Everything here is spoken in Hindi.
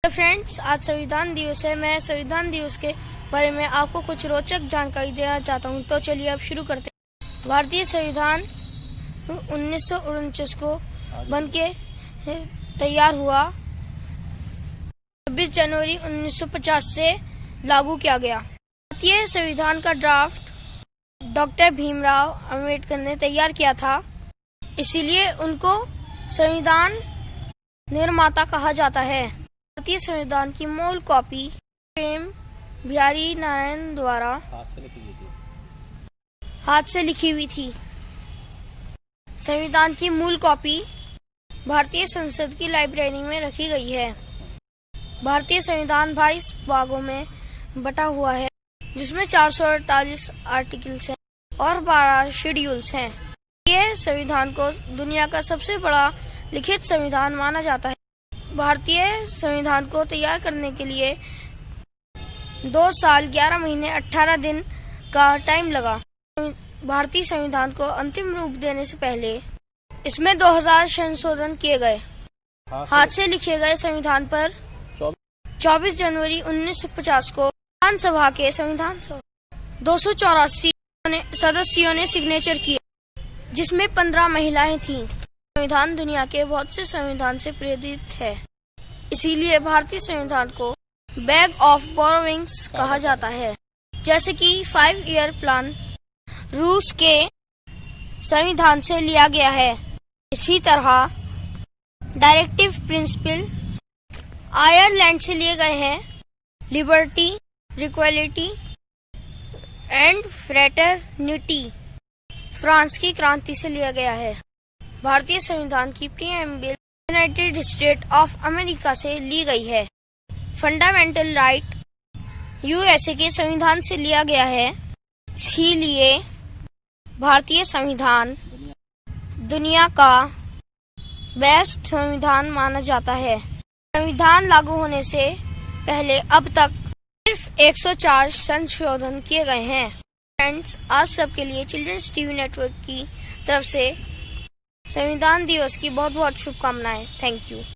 हेलो फ्रेंड्स, आज संविधान दिवस है। मैं संविधान दिवस के बारे में आपको कुछ रोचक जानकारी देना चाहता हूं। तो चलिए अब शुरू करते हैं। भारतीय संविधान 1949 को बनके तैयार हुआ। 26 जनवरी 1950 से लागू किया गया। भारतीय संविधान का ड्राफ्ट डॉक्टर भीमराव अंबेडकर ने तैयार किया था, इसीलिए उनको संविधान निर्माता कहा जाता है। भारतीय संविधान की मूल कॉपी प्रेम बिहारी नारायण द्वारा हाथ से लिखी हुई थी। संविधान की मूल कॉपी भारतीय संसद की लाइब्रेरी में रखी गई है। भारतीय संविधान 22 भागों में बटा हुआ है, जिसमें 448 आर्टिकल्स हैं और 12 शेड्यूल्स हैं। यह संविधान को दुनिया का सबसे बड़ा लिखित संविधान माना जाता है। भारतीय संविधान को तैयार करने के लिए 2 साल 11 महीने 18 दिन का टाइम लगा। भारतीय संविधान को अंतिम रूप देने से पहले इसमें 2000 संशोधन किए गए। हाथ से लिखे गए संविधान पर 24 जनवरी 1950 को विधानसभा के संविधान 284 सदस्यों ने सिग्नेचर किए, जिसमें 15 महिलाएं थीं। संविधान दुनिया के बहुत से संविधान से प्रेरित है, इसीलिए भारतीय संविधान को बैग ऑफ बोरोविंग्स कहा जाता है। जैसे कि 5 ईयर प्लान रूस के संविधान से लिया गया है, इसी तरह डायरेक्टिव प्रिंसिपल आयरलैंड से लिए गए हैं। Liberty, equality and fraternity France की क्रांति से लिया गया है। भारतीय संविधान की preamble United state of America से ली गई है। फंडामेंटल राइट यूएसए के संविधान से लिया गया है, इसीलिए भारतीय संविधान दुनिया का बेस्ट संविधान माना जाता है। संविधान लागू होने से पहले अब तक सिर्फ 104 संशोधन किए गए हैं। फ्रेंड्स, आप सबके लिए चिल्ड्रंस टीवी नेटवर्क की तरफ से संविधान दिवस की बहुत बहुत शुभकामनाएं। Thank you.